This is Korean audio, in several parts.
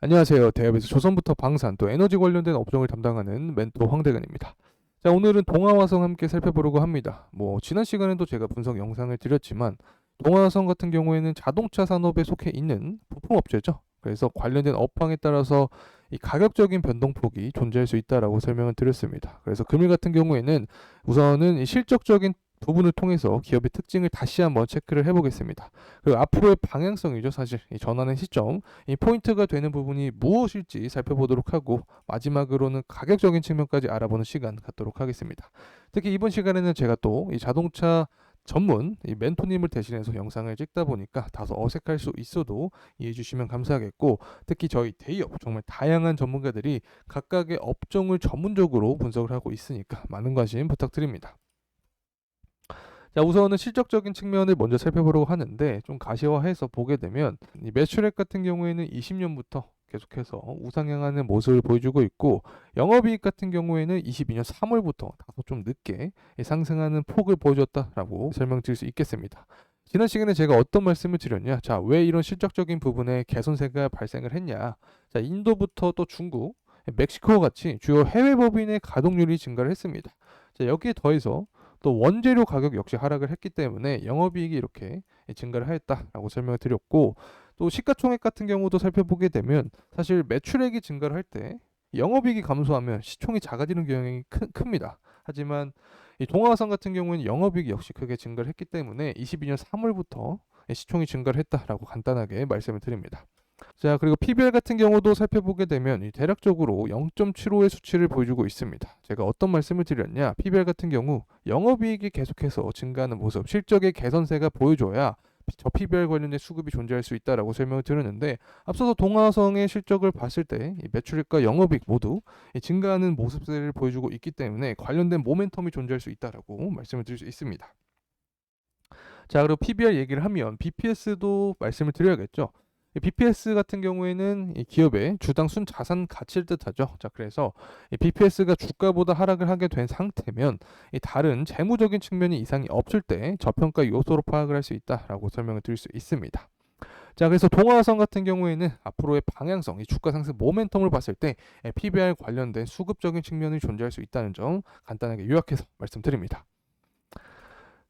안녕하세요. 대업에서 조선부터 방산 또 에너지 관련된 업종을 담당하는 멘토 황대근입니다. 자, 오늘은 동아화성 함께 살펴보려고 합니다. 지난 시간에도 제가 분석 영상을 드렸지만 동아화성 같은 경우에는 자동차 산업에 속해 있는 부품업체죠. 그래서 관련된 업황에 따라서 이 가격적인 변동폭이 존재할 수 있다라고 설명을 드렸습니다. 그래서 금일 같은 경우에는 우선은 이 실적적인 부분을 통해서 기업의 특징을 다시 한번 체크를 해보겠습니다. 그리고 앞으로의 방향성이죠. 사실 이 전환의 시점, 이 포인트가 되는 부분이 무엇일지 살펴보도록 하고 마지막으로는 가격적인 측면까지 알아보는 시간 갖도록 하겠습니다. 특히 이번 시간에는 제가 또 이 자동차 전문 이 멘토님을 대신해서 영상을 찍다 보니까 다소 어색할 수 있어도 이해해 주시면 감사하겠고, 특히 저희 대기업 정말 다양한 전문가들이 각각의 업종을 전문적으로 분석을 하고 있으니까 많은 관심 부탁드립니다. 자, 우선은 실적적인 측면을 먼저 살펴보려고 하는데, 좀 가시화해서 보게 되면 이 매출액 같은 경우에는 20년부터 계속해서 우상향하는 모습을 보여주고 있고, 영업이익 같은 경우에는 22년 3월부터 다소 좀 늦게 상승하는 폭을 보여줬다라고 설명드릴 수 있겠습니다. 지난 시간에 제가 어떤 말씀을 드렸냐? 자, 왜 이런 실적적인 부분에 개선세가 발생을 했냐? 자, 인도부터 또 중국, 멕시코와 같이 주요 해외 법인의 가동률이 증가를 했습니다. 자, 여기에 더해서 또 원재료 가격 역시 하락을 했기 때문에 영업이익이 이렇게 증가를 하였다라고 설명을 드렸고, 또 시가총액 같은 경우도 살펴보게 되면 사실 매출액이 증가를 할 때 영업이익이 감소하면 시총이 작아지는 경향이 큽니다. 하지만 이 동아화성 같은 경우는 영업이익이 역시 크게 증가를 했기 때문에 22년 3월부터 시총이 증가를 했다라고 간단하게 말씀을 드립니다. 자, 그리고 PBR 같은 경우도 살펴보게 되면 대략적으로 0.75의 수치를 보여주고 있습니다. 제가 어떤 말씀을 드렸냐? PBR 같은 경우 영업이익이 계속해서 증가하는 모습, 실적의 개선세가 보여줘야 저 PBR 관련된 수급이 존재할 수 있다라고 설명을 드렸는데, 앞서서 동아성의 실적을 봤을 때 매출액과 영업이익 모두 증가하는 모습들을 보여주고 있기 때문에 관련된 모멘텀이 존재할 수 있다라고 말씀을 드릴 수 있습니다. 자, 그리고 PBR 얘기를 하면 BPS도 말씀을 드려야겠죠. BPS 같은 경우에는 이 기업의 주당 순자산 가치를 뜻하죠. 자, 그래서 이 BPS가 주가보다 하락을 하게 된 상태면 이 다른 재무적인 측면이 이상이 없을 때 저평가 요소로 파악을 할 수 있다라고 설명을 드릴 수 있습니다. 자, 그래서 동아화성 같은 경우에는 앞으로의 방향성, 이 주가 상승 모멘텀을 봤을 때 PBR 관련된 수급적인 측면이 존재할 수 있다는 점 간단하게 요약해서 말씀드립니다.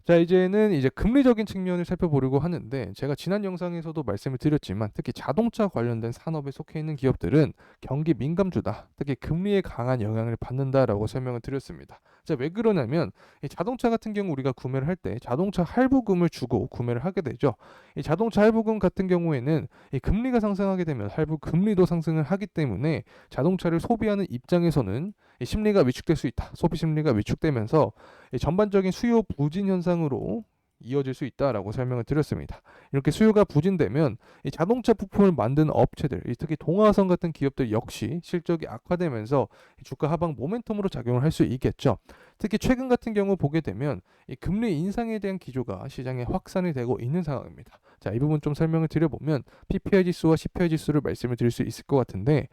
자, 이제는 이제 금리적인 측면을 살펴보려고 하는데, 제가 지난 영상에서도 말씀을 드렸지만 특히 자동차 관련된 산업에 속해 있는 기업들은 경기 민감주다, 특히 금리에 강한 영향을 받는다라고 설명을 드렸습니다. 자, 왜 그러냐면 이 자동차 같은 경우 우리가 구매를 할 때 자동차 할부금을 주고 구매를 하게 되죠. 이 자동차 할부금 같은 경우에는 이 금리가 상승하게 되면 할부 금리도 상승을 하기 때문에 자동차를 소비하는 입장에서는 이 심리가 위축될 수 있다. 소비 심리가 위축되면서 전반적인 수요 부진 현상으로 이어질 수 있다라고 설명을 드렸습니다. 이렇게 수요가 부진되면 이 자동차 부품을 만드는 업체들, 특히 동아성 같은 기업들 역시 실적이 악화되면서 주가 하방 모멘텀으로 작용을 할 수 있겠죠. 특히 최근 같은 경우 보게 되면 이 금리 인상에 대한 기조가 시장에 확산이 되고 있는 상황입니다. 자, 이 부분 좀 설명을 드려보면 PPI 지수와 CPI 지수를 말씀을 드릴 수 있을 것 같은데,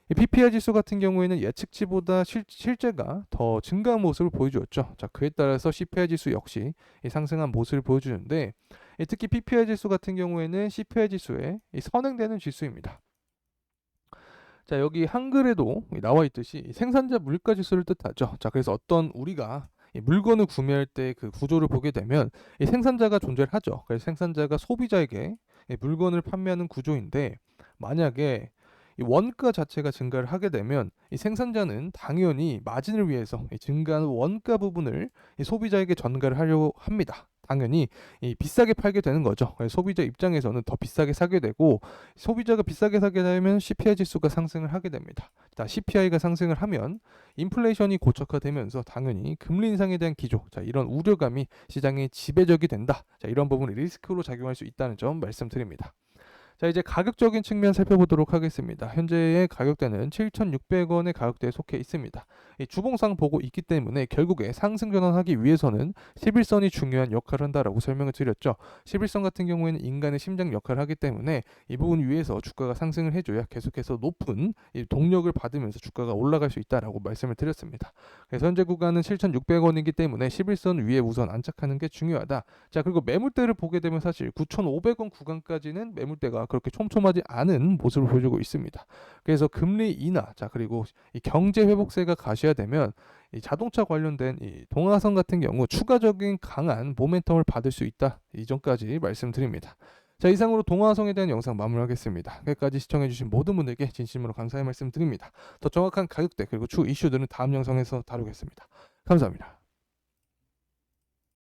이 PPI 지수 같은 경우에는 예측치보다 실제가 더 증가한 모습을 보여주었죠. 자, 그에 따라서 CPI 지수 역시 상승한 모습을 보여주는데, 특히 PPI 지수 같은 경우에는 CPI 지수에 선행되는 지수입니다. 자, 여기 한글에도 나와 있듯이 생산자 물가 지수를 뜻하죠. 자, 그래서 어떤 우리가 이 물건을 구매할 때 그 구조를 보게 되면 이 생산자가 존재를 하죠. 그래서 생산자가 소비자에게 이 물건을 판매하는 구조인데, 만약에 이 원가 자체가 증가를 하게 되면 이 생산자는 당연히 마진을 위해서 이 증가하는 원가 부분을 이 소비자에게 전가를 하려고 합니다. 당연히 이 비싸게 팔게 되는 거죠. 소비자 입장에서는 더 비싸게 사게 되고, 소비자가 비싸게 사게 되면 CPI 지수가 상승을 하게 됩니다. 자, CPI가 상승을 하면 인플레이션이 고착화되면서 당연히 금리 인상에 대한 기조, 자, 이런 우려감이 시장에 지배적이 된다. 자, 이런 부분이 리스크로 작용할 수 있다는 점 말씀드립니다. 자, 이제 가격적인 측면 살펴보도록 하겠습니다. 현재의 가격대는 7,600원의 가격대에 속해 있습니다. 이 주봉상 보고 있기 때문에 결국에 상승 전환하기 위해서는 11선이 중요한 역할을 한다라고 설명을 드렸죠. 11선 같은 경우에는 인간의 심장 역할을 하기 때문에 이 부분 위에서 주가가 상승을 해줘야 계속해서 높은 이 동력을 받으면서 주가가 올라갈 수 있다라고 말씀을 드렸습니다. 그래서 현재 구간은 7,600원이기 때문에 11선 위에 우선 안착하는 게 중요하다. 자, 그리고 매물대를 보게 되면 사실 9,500원 구간까지는 매물대가 그렇게 촘촘하지 않은 모습을 보여주고 있습니다. 그래서 금리 인하, 자 그리고 이 경제 회복세가 가시화되면 이 자동차 관련된 이 동화선 같은 경우 추가적인 강한 모멘텀을 받을 수 있다. 이전까지 말씀드립니다. 자, 이상으로 동화성에 대한 영상 마무리하겠습니다. 끝까지 시청해주신 모든 분들께 진심으로 감사의 말씀드립니다. 더 정확한 가격대 그리고 추후 이슈들은 다음 영상에서 다루겠습니다. 감사합니다.